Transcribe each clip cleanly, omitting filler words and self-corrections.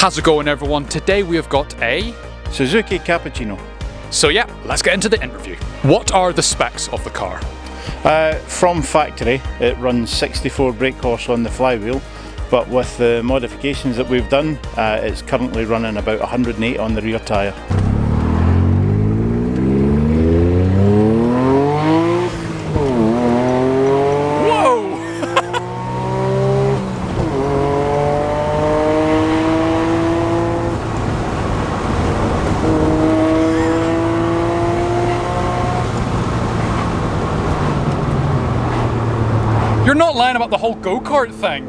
How's it going, everyone? Today we have got a Suzuki Cappuccino. So yeah, let's get into the interview. What are the specs of the car? From factory, it runs 64 brake horse on the flywheel, but with the modifications that we've done, it's currently running about 108 on the rear tyre. You're not lying about the whole go-kart thing.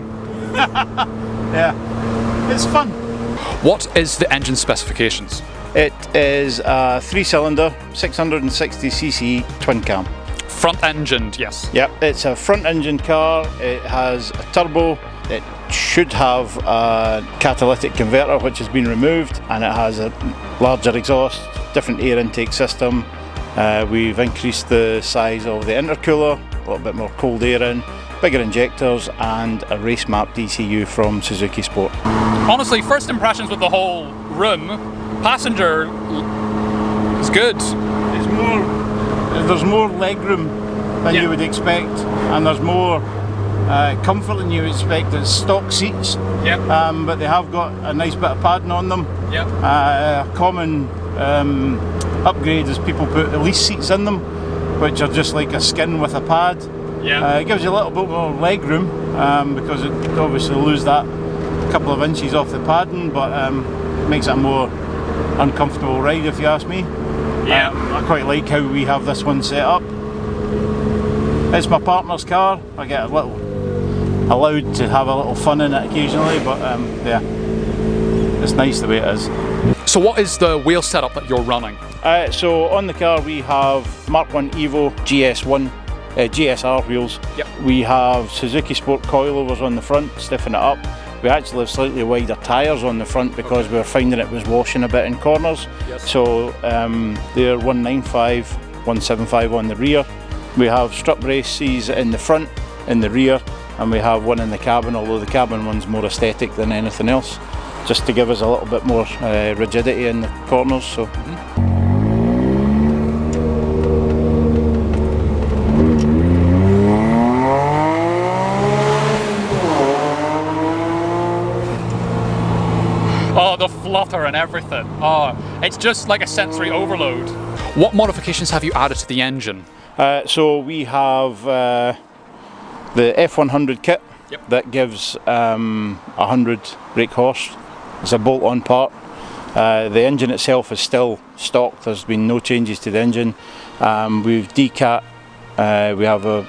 Yeah, it's fun. What is the engine specifications? It is a 3-cylinder, 660cc twin cam. Front-engined, yes. Yep, it's a front-engine car. It has a turbo. It should have a catalytic converter, which has been removed, and it has a larger exhaust, different air intake system. We've increased the size of the intercooler, a little bit more cold air in, bigger injectors, and a race map DCU from Suzuki Sport. Honestly, first impressions with the whole room, passenger is good. There's more legroom than you would expect, and there's more comfort than you would expect. It's stock seats, but they have got a nice bit of padding on them. A common upgrade is people put Elise seats in them, which are just like a skin with a pad. It gives you a little bit more leg room because it obviously lose that couple of inches off the padding, but makes it a more uncomfortable ride if you ask me. I quite like how we have this one set up. It's my partner's car. I get allowed to have a little fun in it occasionally, but yeah, it's nice the way it is. So what is the wheel setup that you're running? So on the car we have Mark 1 Evo GS1 GSR wheels. We have Suzuki Sport coilovers on the front, stiffen it up. We actually have slightly wider tyres on the front because we were finding it was washing a bit in corners. So they're 195, 175 on the rear. We have strut braces in the front, in the rear, and we have one in the cabin, although the cabin one's more aesthetic than anything else, just to give us a little bit more rigidity in the corners. So. Oh, the flutter and everything. Oh, it's just like a sensory overload. What modifications have you added to the engine? So we have the F100 kit that gives 100 brake horse. It's a bolt-on part. The engine itself is still stock. There's been no changes to the engine. We've decat. We have a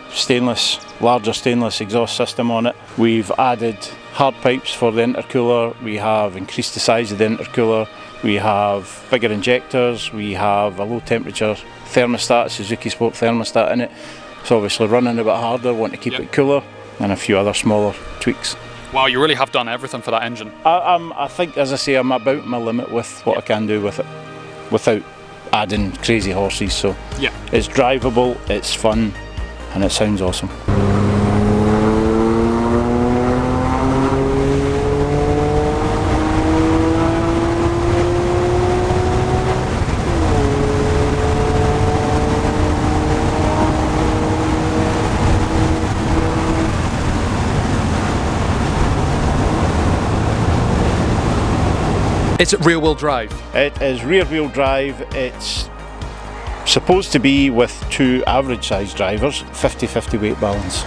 larger stainless exhaust system on it. We've added hard pipes for the intercooler. We have increased the size of the intercooler. We have bigger injectors. We have a low temperature thermostat, Suzuki Sport thermostat in it. It's obviously running a bit harder, want to keep it cooler, and a few other smaller tweaks. Wow, you really have done everything for that engine. I think, as I say, I'm about my limit with what I can do with it, without adding crazy horses. So it's drivable, it's fun, and it sounds awesome. Is it rear-wheel drive? It is rear-wheel drive. It's supposed to be with two average-sized drivers, 50-50 weight balance.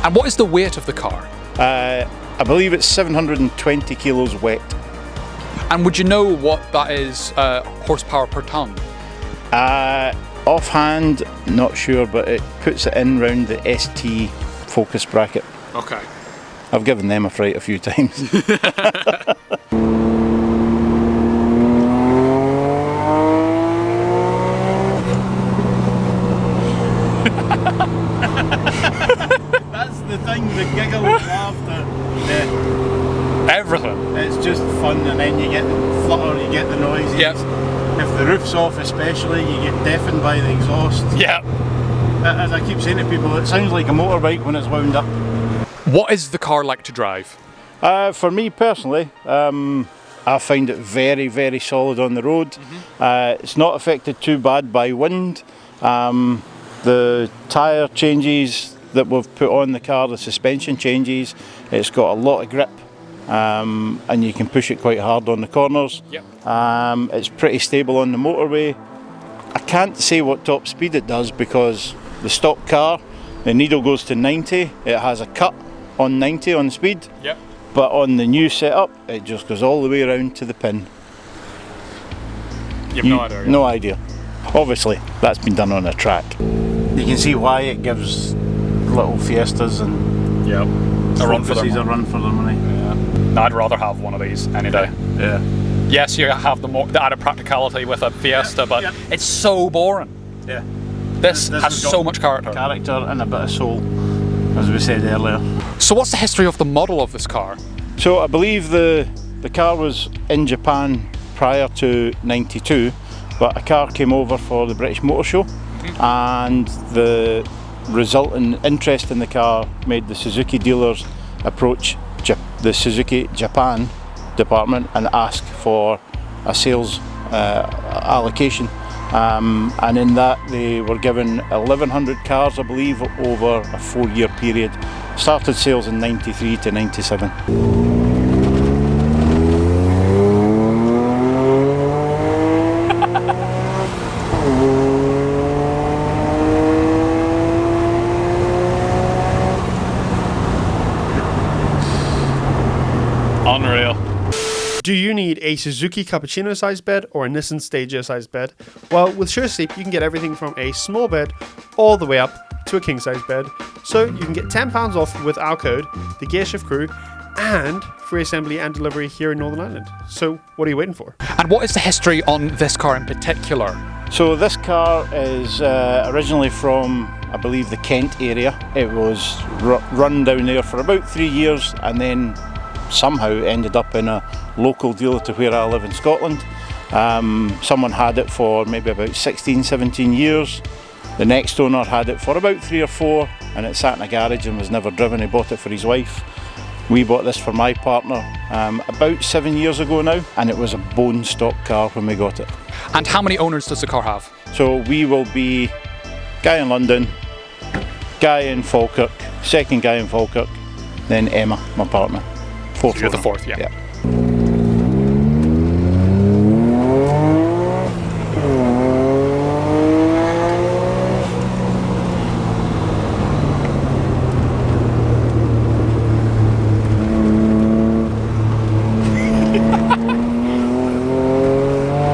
And what is the weight of the car? I believe it's 720 kilos wet. And would you know what that is horsepower per tonne? Offhand, not sure, but it puts it in round the ST Focus bracket. Okay. I've given them a fright a few times. That's the thing, the giggle, the laughter, everything. It's just fun, and then you get the flutter, you get the noises. If the roof's off especially, you get deafened by the exhaust. As I keep saying to people, it sounds like a motorbike when it's wound up. What is the car like to drive? For me personally, I find it very, very solid on the road. It's not affected too bad by wind. The tyre changes that we've put on the car, the suspension changes, it's got a lot of grip, and you can push it quite hard on the corners. It's pretty stable on the motorway. I can't say what top speed it does because the stock car, the needle goes to 90, it has a cut on 90 on speed, but on the new setup it just goes all the way around to the pin. You've no idea? No idea. Obviously that's been done on a track. You can see why it gives little Fiestas and a run for their money. No, I'd rather have one of these any day. Yes, you have the added practicality with a Fiesta, but it's so boring. This has so much character. Character and a bit of soul, as we said earlier. So what's the history of the model of this car? So I believe the car was in Japan prior to '92, but a car came over for the British Motor Show, and the resultant interest in the car made the Suzuki dealers approach the Suzuki Japan department and ask for a sales allocation, and in that they were given 1,100 cars, I believe, over a 4-year period. Started sales in '93 to '97. Unreal. Do you need a Suzuki Cappuccino size bed or a Nissan Stagea size bed? Well, with SureSleep you can get everything from a small bed all the way up to a king size bed. So you can get £10 off with our code, the Gearshift Crew, and free assembly and delivery here in Northern Ireland. So what are you waiting for? And what is the history on this car in particular? So this car is originally from, I believe, the Kent area. It was run down there for about 3 years and then somehow ended up in a local dealer to where I live in Scotland. Someone had it for maybe about 16, 17 years. The next owner had it for about 3 or 4 and it sat in a garage and was never driven. He bought it for his wife. We bought this for my partner about 7 years ago now, and it was a bone stock car when we got it. And how many owners does the car have? So we will be guy in London, guy in Falkirk, second guy in Falkirk, then Emma, my partner. Fourth. You're the fourth, yeah.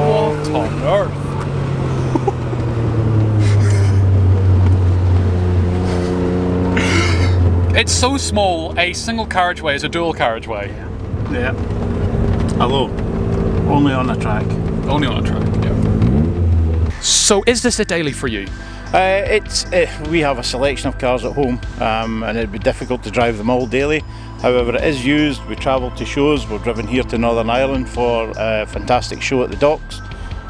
What on earth? It's so small, a single carriageway is a dual carriageway. Yeah. Hello. Only on a track. Only on a track, yeah. So is this a daily for you? We have a selection of cars at home, and it'd be difficult to drive them all daily. However, it is used. We travel to shows. We're driven here to Northern Ireland for a fantastic show at the docks.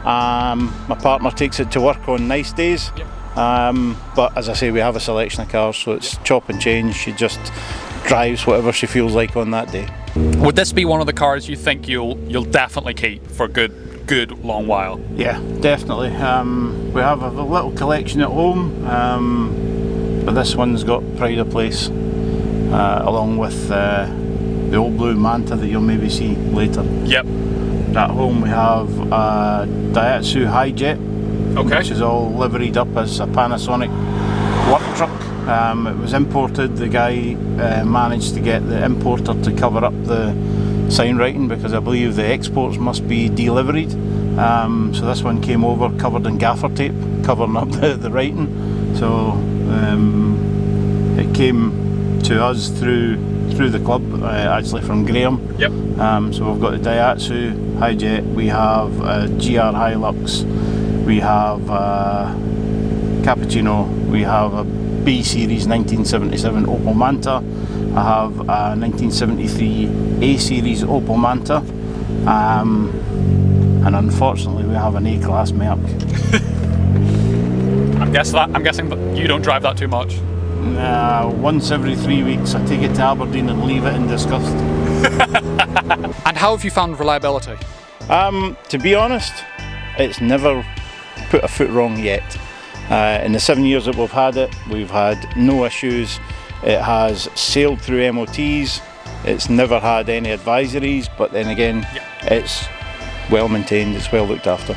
My partner takes it to work on nice days. Yep. But as I say, we have a selection of cars, so it's chop and change. She just drives whatever she feels like on that day. Would this be one of the cars you think you'll definitely keep for a good long while? Yeah, definitely. We have a little collection at home, but this one's got pride of place, along with the old blue Manta that you'll maybe see later. Yep. At home we have a Daihatsu Hi-Jet, which is all liveried up as a Panasonic work truck. It was imported. The guy managed to get the importer to cover up the sign writing because I believe the exports must be deliveried. So this one came over covered in gaffer tape, covering up the writing. So it came to us through the club, actually from Graham. Yep. So we've got the Daihatsu Hi-Jet, we have a GR Hilux, we have a Cappuccino, we have a B Series 1977 Opel Manta, I have a 1973 A Series Opel Manta, and unfortunately we have an A-Class Merc. I'm guessing that you don't drive that too much. Once every 3 weeks I take it to Aberdeen and leave it in disgust. And how have you found reliability? To be honest, it's never put a foot wrong yet. In the 7 years that we've had it, we've had no issues. It has sailed through MOTs. It's never had any advisories, but then again, it's well maintained, it's well looked after.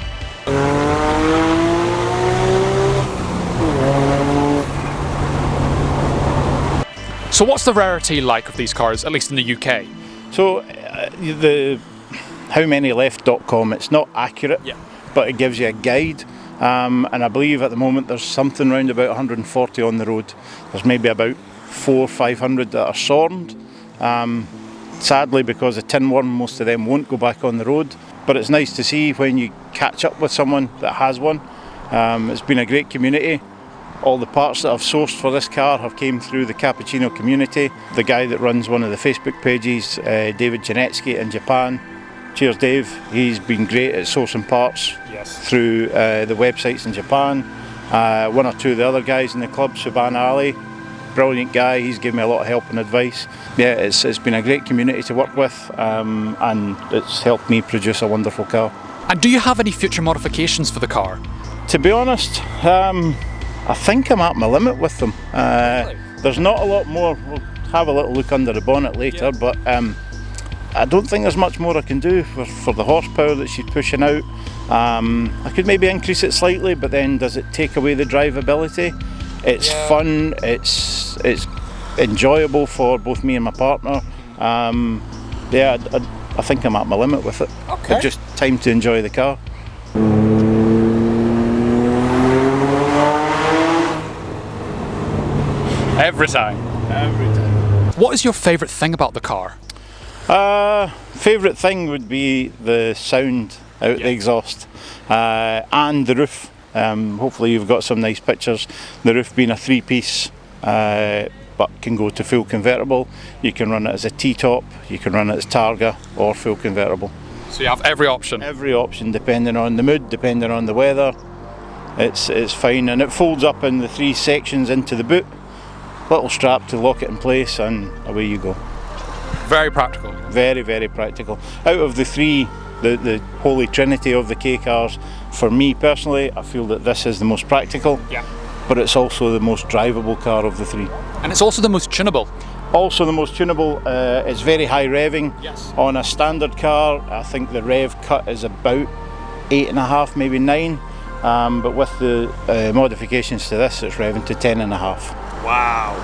So what's the rarity like of these cars, at least in the UK? So the howmanyleft.com, it's not accurate, but it gives you a guide. And I believe at the moment there's something around about 140 on the road. There's maybe about 400 or 500 that are sorted. Sadly, because of tin worm, most of them won't go back on the road. But it's nice to see when you catch up with someone that has one. It's been a great community. All the parts that I've sourced for this car have came through the Cappuccino community. The guy that runs one of the Facebook pages, David Janetsky in Japan. Cheers, Dave. He's been great at sourcing parts through the websites in Japan. One or two of the other guys in the club, Subhan Ali, brilliant guy. He's given me a lot of help and advice. Yeah, it's been a great community to work with, and it's helped me produce a wonderful car. And do you have any future modifications for the car? To be honest, I think I'm at my limit with them. Really? There's not a lot more. We'll have a little look under the bonnet later, but I don't think there's much more I can do for the horsepower that she's pushing out. I could maybe increase it slightly, but then does it take away the drivability? It's fun, it's enjoyable for both me and my partner. I think I'm at my limit with it. Okay. It's just time to enjoy the car. Every time. Every time. What is your favourite thing about the car? Favourite thing would be the sound out the exhaust and the roof. Hopefully you've got some nice pictures. The roof being a three-piece, but can go to full convertible. You can run it as a T-top, you can run it as Targa or full convertible. So you have every option? Every option, depending on the mood, depending on the weather. It's fine, and it folds up in the three sections into the boot. Little strap to lock it in place, and away you go. Very practical. Very, very practical. Out of the three, the holy trinity of the K cars, for me personally, I feel that this is the most practical, but it's also the most drivable car of the three. And it's also the most tunable. Also the most tunable. It's very high revving. On a standard car, I think the rev cut is about 8.5, maybe 9, but with the modifications to this, it's revving to 10.5. Wow.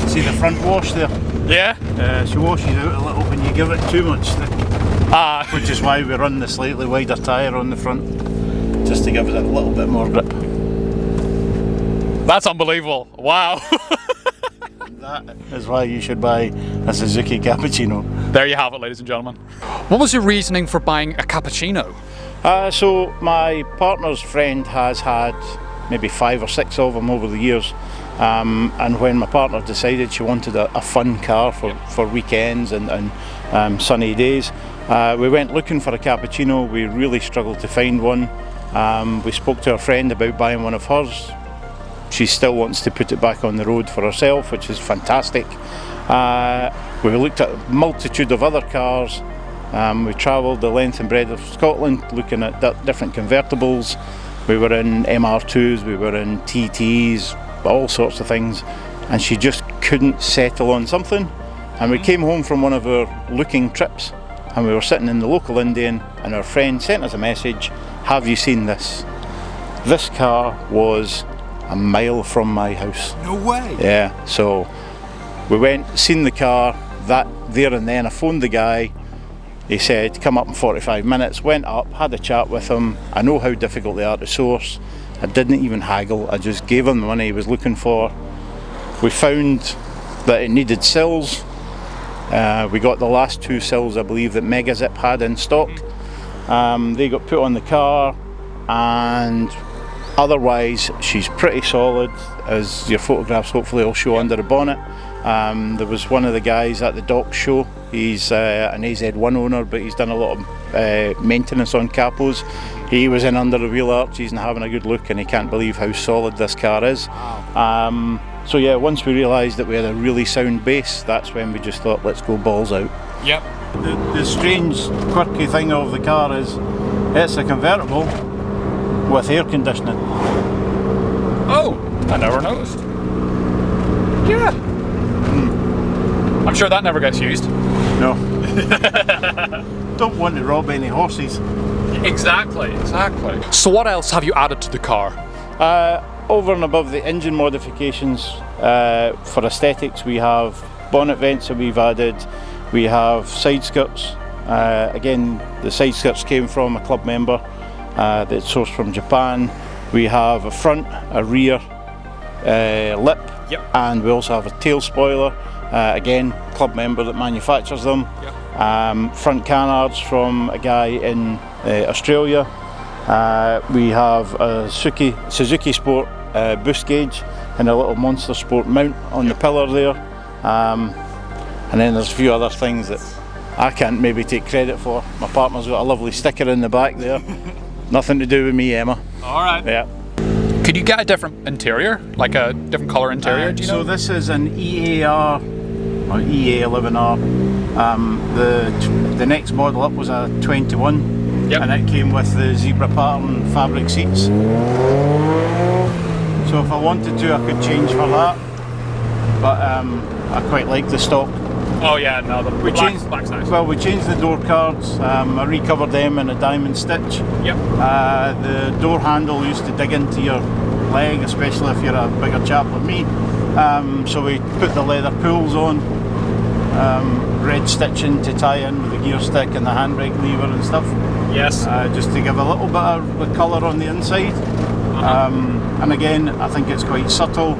See the front wash there? Yeah? She washes out a little when you give it too much stick. Which is why we run the slightly wider tyre on the front, just to give it a little bit more grip. That's unbelievable. Wow. That is why you should buy a Suzuki Cappuccino. There you have it, ladies and gentlemen. What was your reasoning for buying a Cappuccino? So my partner's friend has had maybe 5 or 6 of them over the years, and when my partner decided she wanted a fun car for weekends and sunny days, we went looking for a Cappuccino. We really struggled to find one. We spoke to a friend about buying one of hers. She still wants to put it back on the road for herself, which is fantastic. We looked at a multitude of other cars. We travelled the length and breadth of Scotland looking at different convertibles. We were in MR2s, we were in TTs, all sorts of things, and she just couldn't settle on something. And we came home from one of our looking trips, and we were sitting in the local Indian, and our friend sent us a message, "Have you seen this?" This car was a mile from my house. No way. Yeah, so we went, seen the car, that there and then I phoned the guy. He said, come up in 45 minutes, went up, had a chat with him. I know how difficult they are to source. I didn't even haggle, I just gave him the money he was looking for. We found that it needed sills. We got the last 2 sills, I believe, that Megazip had in stock. They got put on the car, and Otherwise, she's pretty solid, as your photographs hopefully will show under the bonnet. There was one of the guys at the dock show. He's an AZ1 owner, but he's done a lot of maintenance on capos. He was in under the wheel arches and having a good look, and he can't believe how solid this car is. So yeah, once we realised that we had a really sound base, that's when we just thought, let's go balls out. Yep. The strange, quirky thing of the car is it's a convertible with air conditioning. Oh, I never noticed. Yeah. I'm sure that never gets used. No. Don't want to rob any horses. Exactly. So what else have you added to the car? Over and above the engine modifications, for aesthetics, we have bonnet vents that we've added. We have side skirts. Again, the side skirts came from a club member that's sourced from Japan. We have a front, a rear lip, and we also have a tail spoiler. Again, club member that manufactures them. Front canards from a guy in Australia. We have a Suzuki Sport boost gauge and a little Monster Sport mount on the pillar there. And then there's a few other things that I can't maybe take credit for. My partner's got a lovely sticker in the back there. Nothing to do with me, Emma. Alright. Yeah. Could you get a different interior? Like a different colour interior, do you know? So this is an EAR, or EA11R. The next model up was a 21, and it came with the zebra pattern fabric seats. So if I wanted to, I could change for that, but I quite like the stock. Oh yeah, no, black's nice. Well, we changed the door cards. I recovered them in a diamond stitch. The door handle used to dig into your leg, especially if you're a bigger chap like me. So we put the leather pulls on, red stitching to tie in with the gear stick and the handbrake lever and stuff. Yes. Just to give a little bit of the colour on the inside. And again, I think it's quite subtle.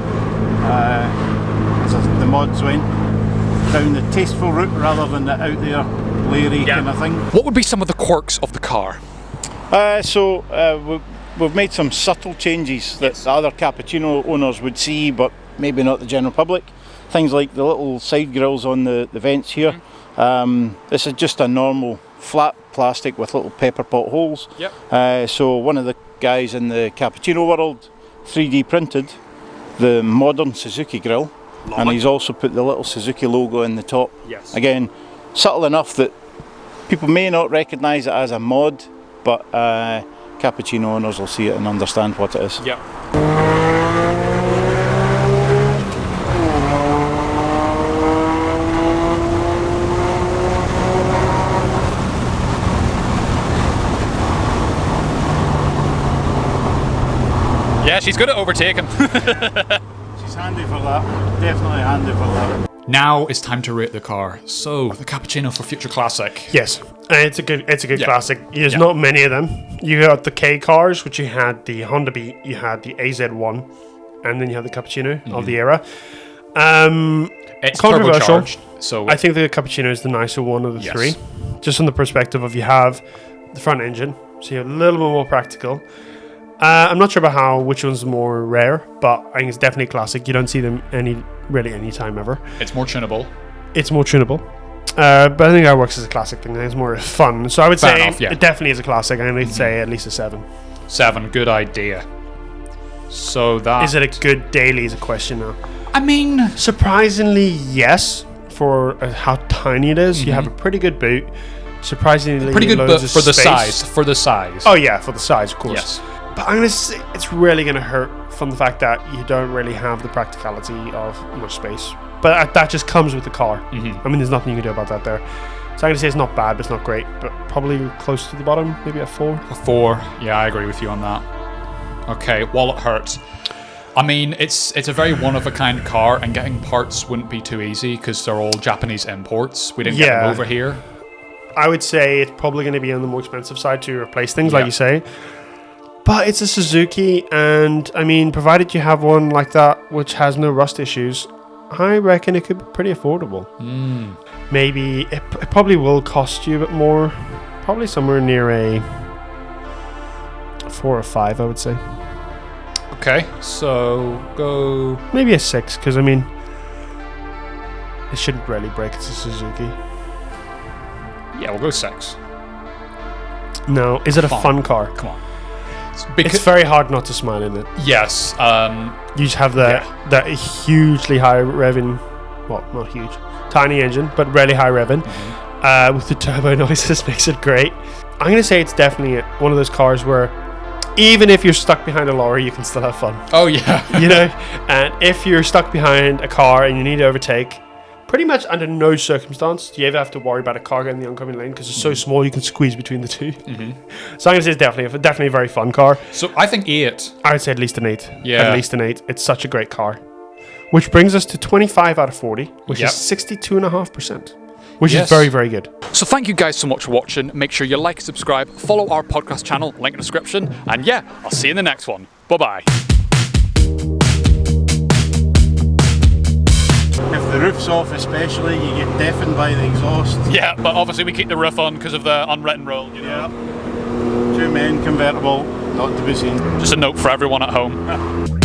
The mods went down the tasteful route rather than the out there leery kind of thing. What would be some of the quirks of the car? We've made some subtle changes that the other Cappuccino owners would see, but maybe not the general public. Things like the little side grills on the vents here. This is just a normal flat plastic with little pepper pot holes. So one of the guys in the Cappuccino world 3D printed the modern Suzuki grille. And he's also put the little Suzuki logo in the top. Again, subtle enough that people may not recognise it as a mod, but Cappuccino owners will see it and understand what it is. Yeah, she's good at overtaking. She's handy for that. Definitely handy for that. Now it's time to rate the car. So, the Cappuccino for Future Classic. Yes, it's a good classic. There's not many of them. You got the K cars, which you had the Honda Beat, you had the AZ1, and then you had the Cappuccino of the era. It's controversial. turbocharged, so I think the Cappuccino is the nicer one of the three. Just from the perspective of you have the front engine, so you have a little bit more practical. I'm not sure about which one's more rare, but I think it's definitely classic. You don't see them any time ever. It's more tunable. But I think that works as a classic thing. It's more fun. So I would say it definitely is a classic. I'm going to say at least a 7. 7, good idea. So that... Is it a good daily is a question now. I mean... Surprisingly, yes. For how tiny it is. You have a pretty good boot. Surprisingly, pretty good boot for the space. size. For the size. Oh yeah, for the size, of course. Yes. But I'm going to say it's really going to hurt from the fact that you don't really have the practicality of much space. But that just comes with the car. I mean, there's nothing you can do about that there. So I'm going to say it's not bad, but it's not great. But probably close to the bottom, maybe a 4. A 4. Yeah, I agree with you on that. Okay, wallet hurts. I mean, it's a very one-of-a-kind car, and getting parts wouldn't be too easy because they're all Japanese imports. We didn't get them over here. I would say it's probably going to be on the more expensive side to replace things, like you say. But it's a Suzuki, and I mean, provided you have one like that, which has no rust issues, I reckon it could be pretty affordable. Maybe it probably will cost you a bit more. Probably somewhere near a 4 or 5, I would say. Okay, so go... Maybe a 6, because I mean, it shouldn't really break. It's a Suzuki. Yeah, we'll go 6. No, is it a fun car? Come on. It's very hard not to smile in it. Yes. You just have that hugely high revving, well, not huge, tiny engine, but really high revving. With the turbo noises makes it great. I'm going to say it's definitely one of those cars where even if you're stuck behind a lorry, you can still have fun. Oh, yeah. You know? And if you're stuck behind a car and you need to overtake, pretty much under no circumstance do you ever have to worry about a car getting the oncoming lane because it's so small you can squeeze between the two. So I'm going to say it's definitely a very fun car. So I think 8. I would say at least an 8. Yeah. At least an 8. It's such a great car. Which brings us to 25 out of 40, which is 62.5%. Which is very, very good. So thank you guys so much for watching. Make sure you like, subscribe, follow our podcast channel, link in the description. And yeah, I'll see you in the next one. Bye-bye. If the roof's off especially, you get deafened by the exhaust. Yeah, but obviously we keep the roof on because of the unwritten rule. You know? Yeah. 2 men convertible, not to be seen. Just a note for everyone at home.